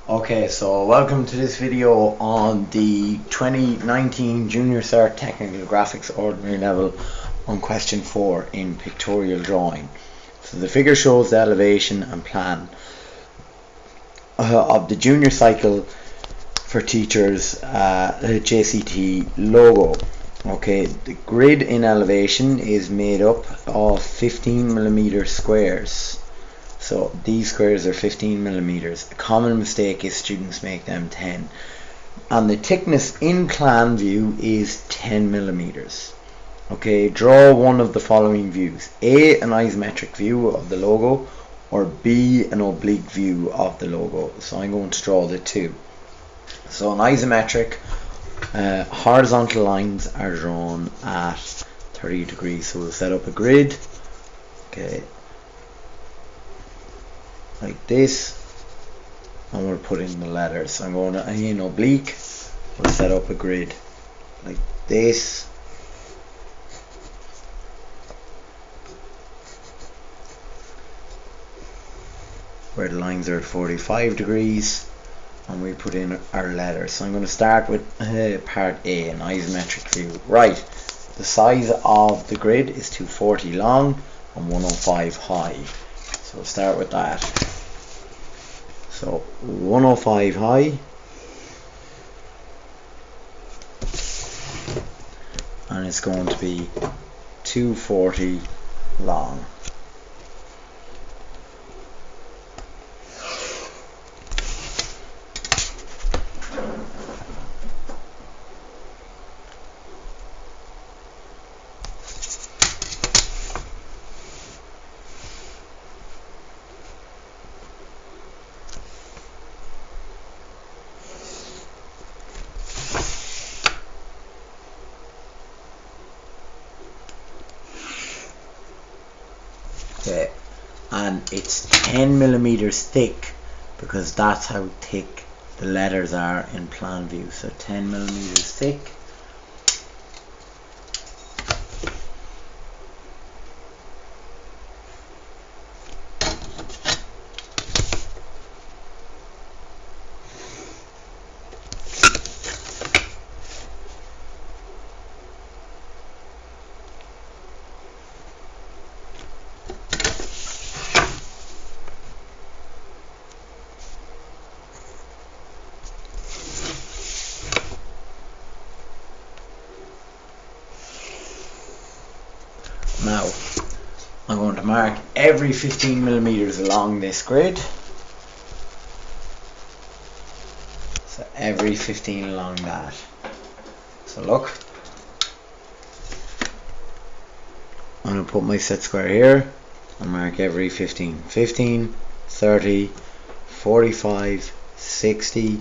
Okay, so welcome to this video on the 2019 Junior Cert Technical Graphics Ordinary Level on question 4 in pictorial drawing. So the figure shows the elevation and plan of the junior cycle for teachers JCT logo. Okay, the grid in elevation is made up of 15mm squares. So these squares are 15 millimeters. A common mistake is students make them 10. And the thickness in plan view is 10 millimeters. Okay, draw one of the following views. A, an isometric view of the logo, or B, an oblique view of the logo. So I'm going to draw the two. So an isometric, horizontal lines are drawn at 30 degrees. So we'll set up a grid. Okay, like this, and we'll put in the letters. So I'm going to, in oblique, we'll set up a grid like this, where the lines are at 45 degrees, and we put in our letters. So I'm going to start with part A, an isometric view. Right, the size of the grid is 240 long and 105 high. So we'll start with that. So 105 high and it's going to be 240 long. Okay, and it's 10 millimeters thick because that's how thick the letters are in plan view. So 10 millimeters thick. Now, I'm going to mark every 15 millimeters along this grid. So every 15 along that. So look, I'm going to put my set square here and mark every 15. 15, 30, 45, 60,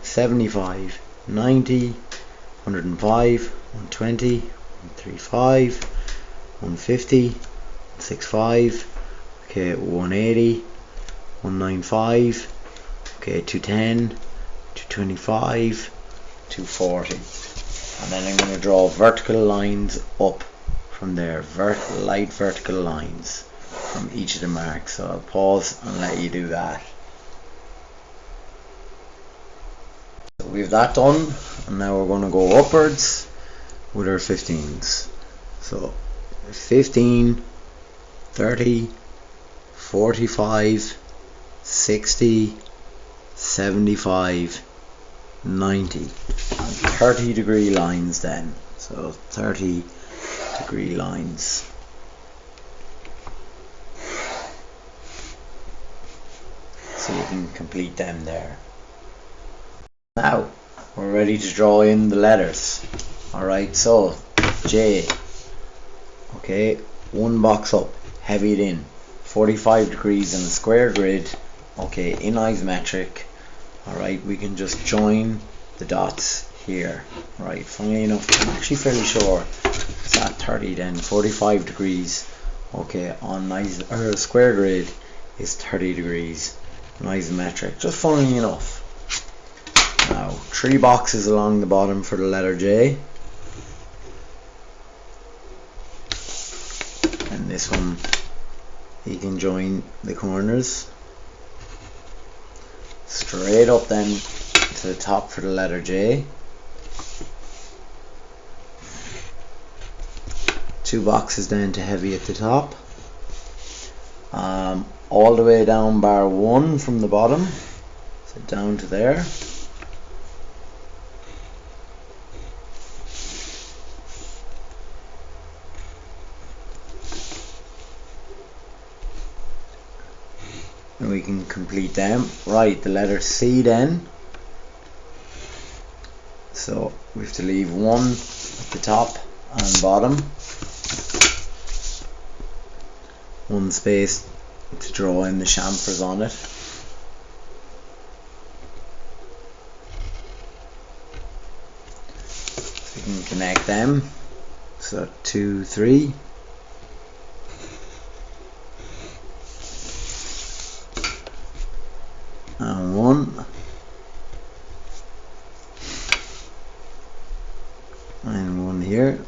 75, 90, 105, 120, 135, 150, 165, okay, 180, 195, okay, 210, 225, 240, and then I'm going to draw vertical lines up from there, light vertical lines from each of the marks. So I'll pause and let you do that. So we have that done, and now we're going to go upwards with our 15s. So 15, 30, 45, 60, 75, 90, and 30 degree lines then. So 30 degree lines. So you can complete them there. Now we're ready to draw in the letters. Alright, so J. Okay, one box up, heavy it in, 45 degrees in a square grid. Okay, in isometric. Alright, we can just join the dots here. Right, funnily enough, I'm actually fairly sure it's at 30 then, 45 degrees. Okay, on a square grid is 30 degrees in isometric, just funnily enough. Now, 3 boxes along the bottom for the letter J. And this one, you can join the corners. straight up then to the top for the letter J. 2 boxes down to heavy at the top. All the way down bar 1 from the bottom, so down to there. And we can complete them. Right, the letter C then. So we have to leave 1 at the top and bottom. 1 space to draw in the chamfers on it. So we can connect them. So 2, 3. And 1. And 1 here.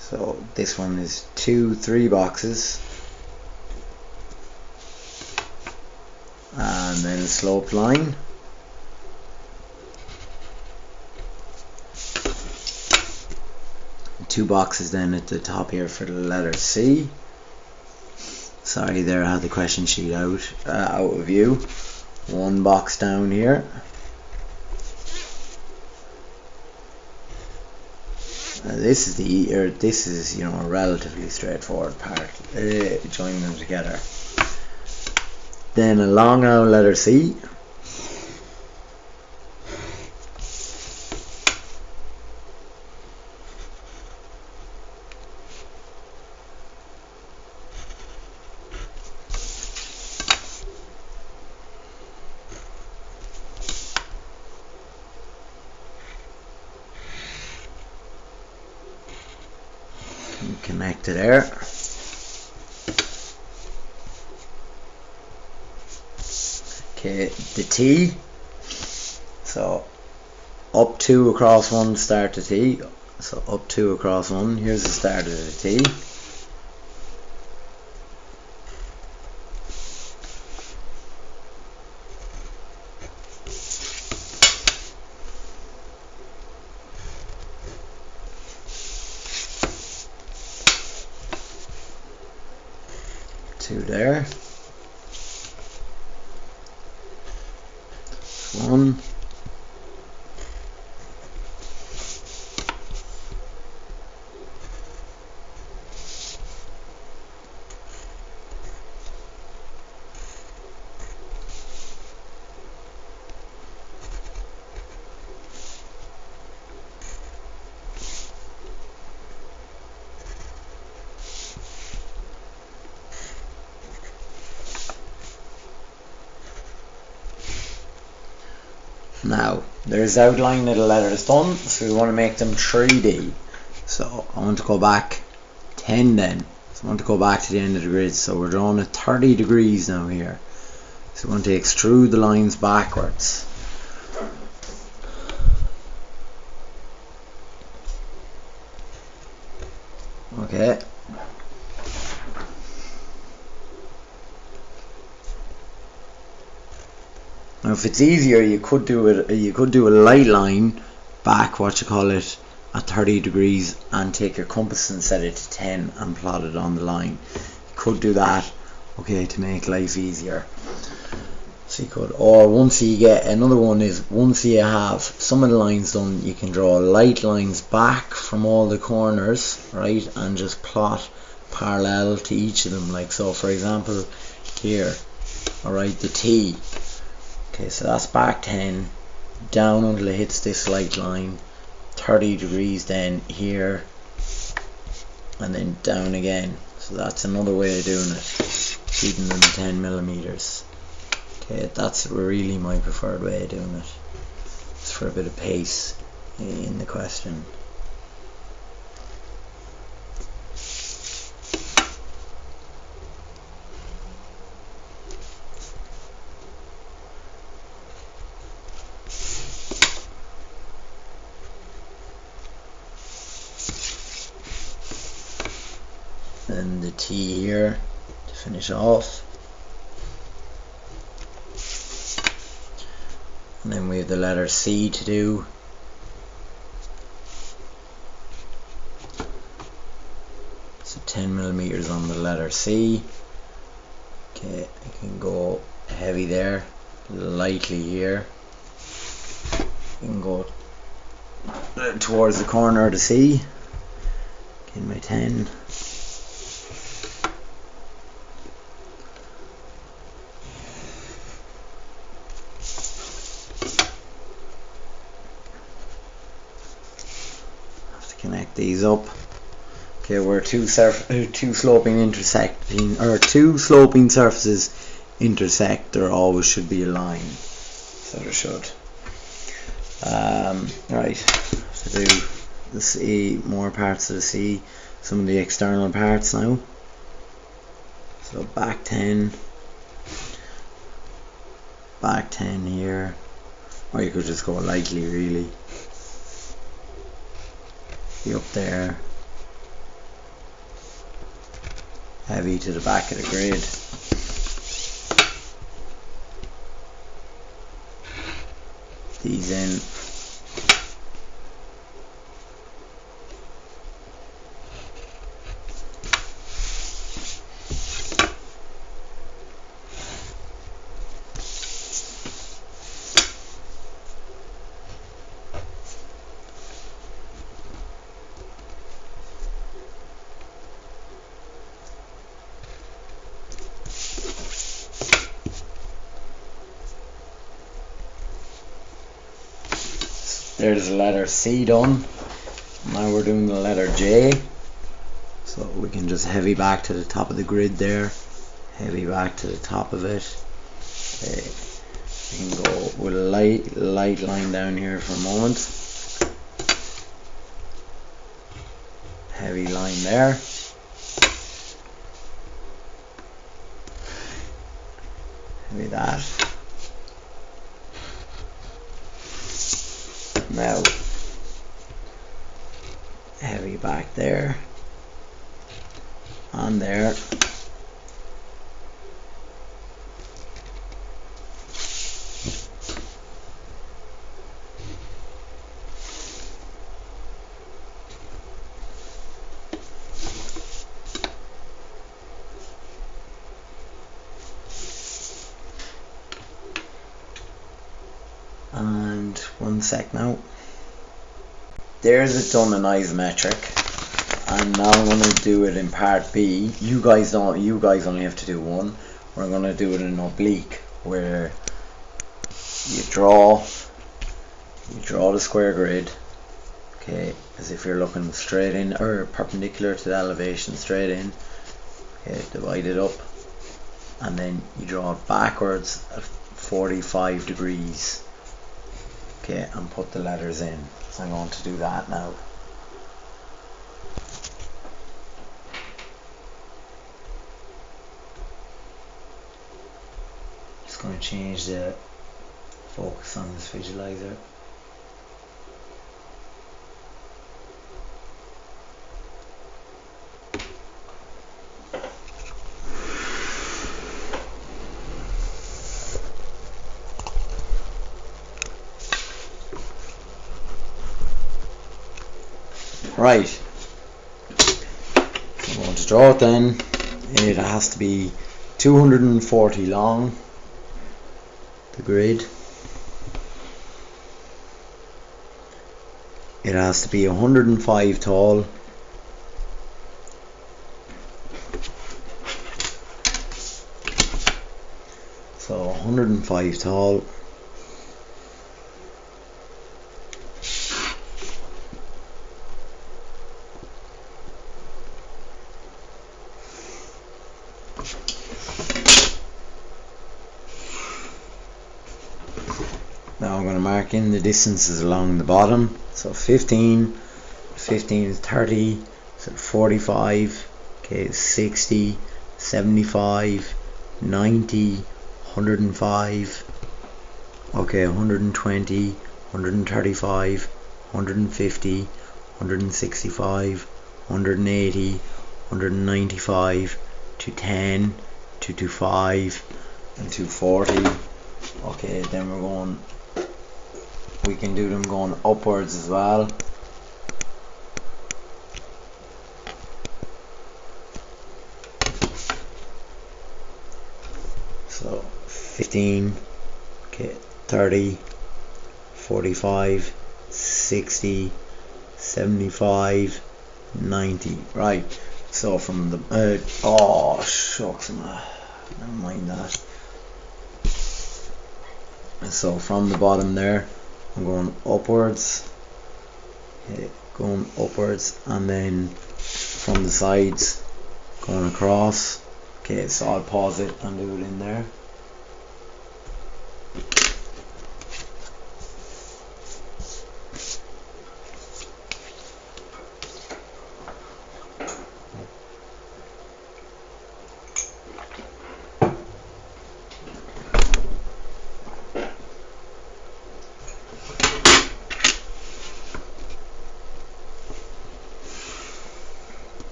So this one is 2, 3 boxes, and then a sloped line. And 2 boxes then at the top here for the letter C. Sorry, there I had the question sheet out of view. 1 box down here. This is you know, a relatively straightforward part. Join them together. Then a long round letter C. Connect to there. Okay, the T. So up 2 across 1 start the T. So up 2 across 1. Here's the start of the T. Two there. 1. Now, there's outline of the letters done, so we want to make them 3D. So I want to go back 10 then. So I want to go back to the end of the grid. So we're drawing at 30 degrees now here. So we want to extrude the lines backwards. Okay. Now, if it's easier, you could do it. You could do a light line back, at 30 degrees, and take your compass and set it to 10 and plot it on the line. You could do that, okay, to make life easier. So you could, or once you get another one is once you have some of the lines done, you can draw light lines back from all the corners, right, and just plot parallel to each of them, like so. For example, here, all right, the T. Okay, so that's back 10, down until it hits this light line, 30 degrees then here, and then down again. So that's another way of doing it, keeping them 10 millimeters. Okay, that's really my preferred way of doing it. It's for a bit of pace in the question. then the T here to finish off, and then we have the letter C to do. So 10 millimeters on the letter C. Okay, I can go heavy there, lightly here. You can go towards the corner of the C. Get my 10. Have to connect these up. Okay, where two sloping surfaces intersect, there always should be a line. So there should. Right, to do the C, more parts of the C, some of the external parts now. So back 10 here, or you could just go lightly really. Be up there. Heavy to the back of the grid. These in. There's the letter C done. Now we're doing the letter J. So we can just heavy back to the top of the grid there. Heavy back to the top of it. Okay. We can go with a light line down here for a moment. Heavy line there. Heavy that. Now, heavy back there, and there. And 1 sec now. There's it done in isometric, and now I'm going to do it in part B. You guys only have to do one. We're going to do it in oblique, where you draw the square grid, okay, as if you're looking straight in or perpendicular to the elevation, straight in. Okay, divide it up, and then you draw it backwards at 45 degrees. Okay, and put the letters in. So I'm going to do that now. Just going to change the focus on this visualizer. Right, I'm going to draw it then. It has to be 240 long, the grid. It has to be 105 tall. So 105 tall. Now I'm going to mark in the distances along the bottom. So 15 is 30, so 45, okay, 60, 75, 90, 105, okay, 120, 135, 150, 165, 180, 195, 210, 225 and 240. Okay, then we can do them going upwards as well. So 15, okay, 30, 45, 60, 75, 90. Right, so from the oh shucks, never mind that. So from the bottom there, I'm going upwards, okay, going upwards, and then from the sides going across. Okay, so I'll pause it and do it in there.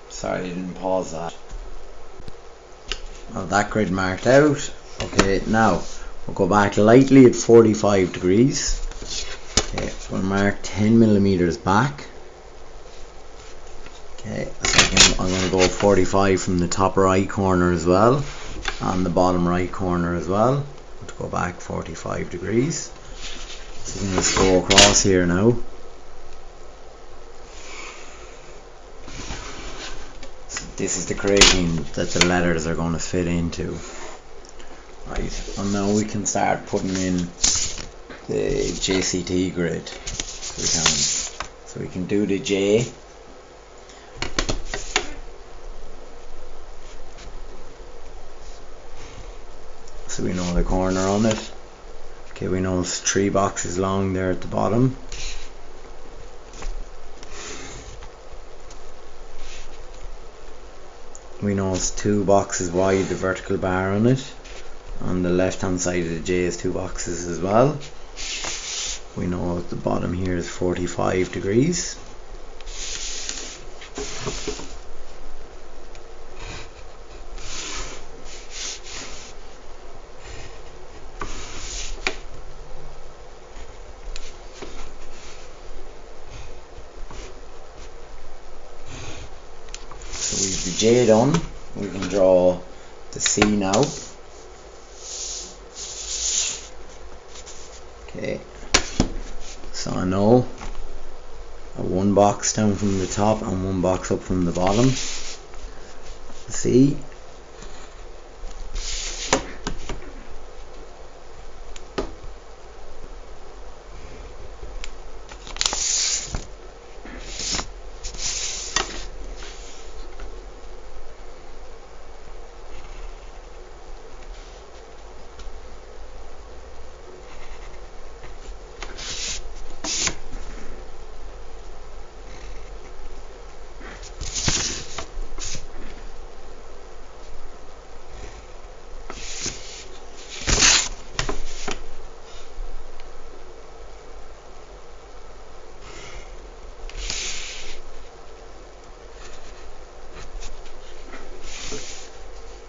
Sorry, I didn't pause that. Well, that grid marked out. Okay, now we'll go back lightly at 45 degrees. Okay, we'll mark 10 millimeters back. Okay, so I'm going to go 45 from the top right corner as well, and the bottom right corner as well. To go back 45 degrees. So I'm going to go across here now. This is the grating that the letters are going to fit into. Right, and now we can start putting in the JCT grid. So we can do the J. So we know the corner on it. Okay, we know it's 3 boxes long there at the bottom. We know it's 2 boxes wide, the vertical bar on it. On the left hand side of the J is 2 boxes as well. We know at the bottom here is 45 degrees. So we've the J done. We can draw the C now. Okay, so I know 1 box down from the top and 1 box up from the bottom. C.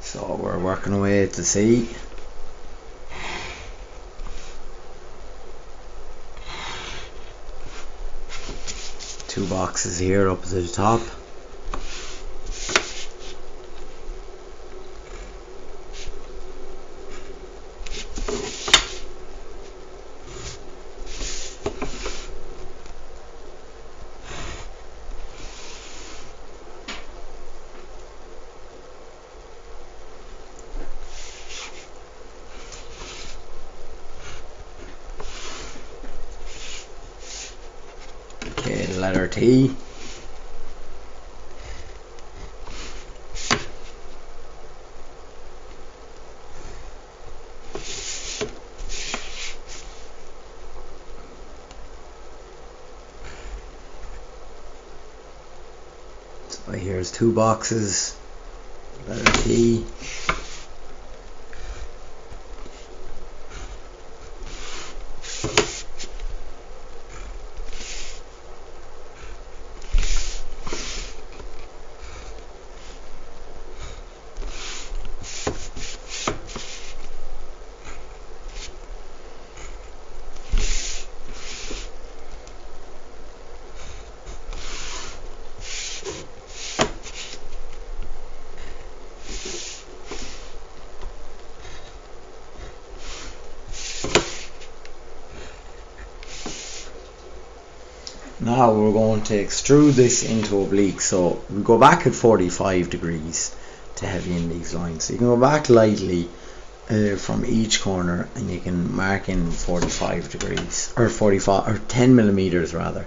So we're working away at the C. Two boxes here up at the top. letter T. So here's two boxes, letter T. Now we're going to extrude this into oblique, so we go back at 45 degrees to heavy in these lines. So you can go back lightly from each corner, and you can mark in 45 degrees, or 45 or 10 millimeters rather.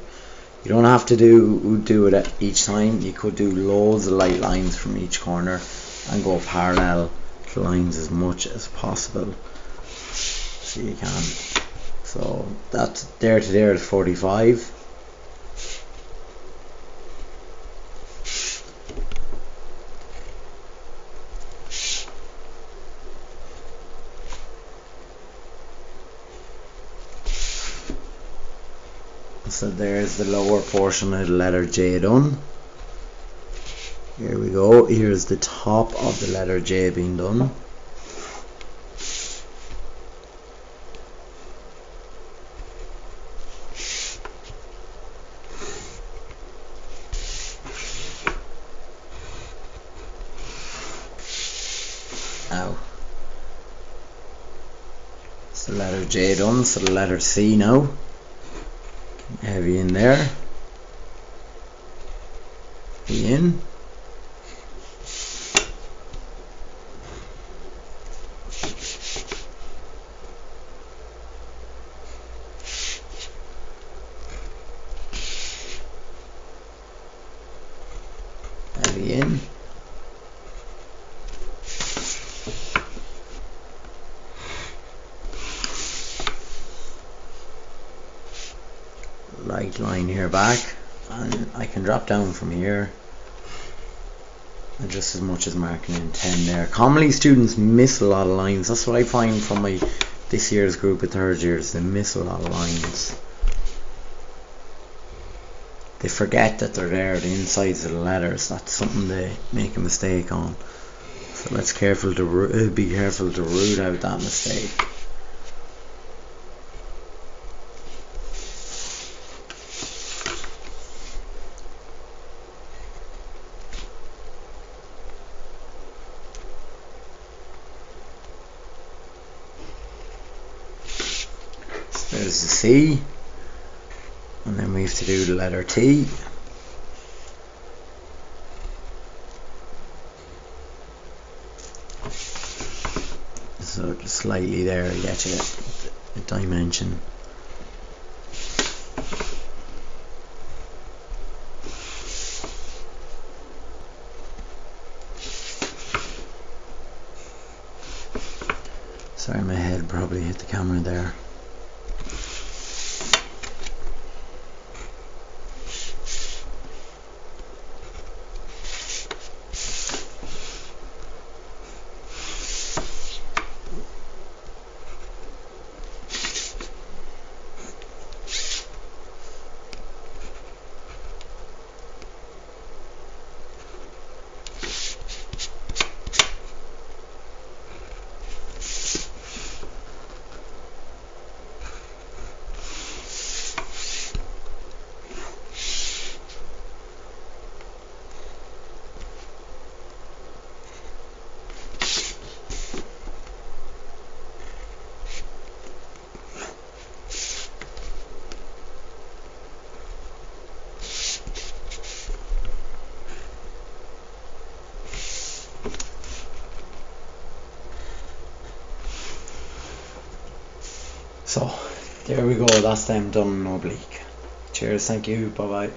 You don't have to do it at each time. You could do loads of light lines from each corner and go parallel to lines as much as possible. So you can. So that's there to there is 45. So there's the lower portion of the letter J done. Here we go. Here's the top of the letter J being done. Now, it's the letter J done, so the letter C now. Heavy in there, heavy in, heavy in, light line here back, and I can drop down from here and just as much as marking in 10 there. Commonly students miss a lot of lines. That's what I find from my this year's group of third years. They miss a lot of lines. They forget that they're there, the insides of the letters. That's something they make a mistake on. So let's be careful to root out that mistake. There's the C, and then we have to do the letter T. So just slightly there, you get a dimension. Sorry, my head probably hit the camera there. So there we go, that's them done in oblique. Cheers, thank you, bye bye.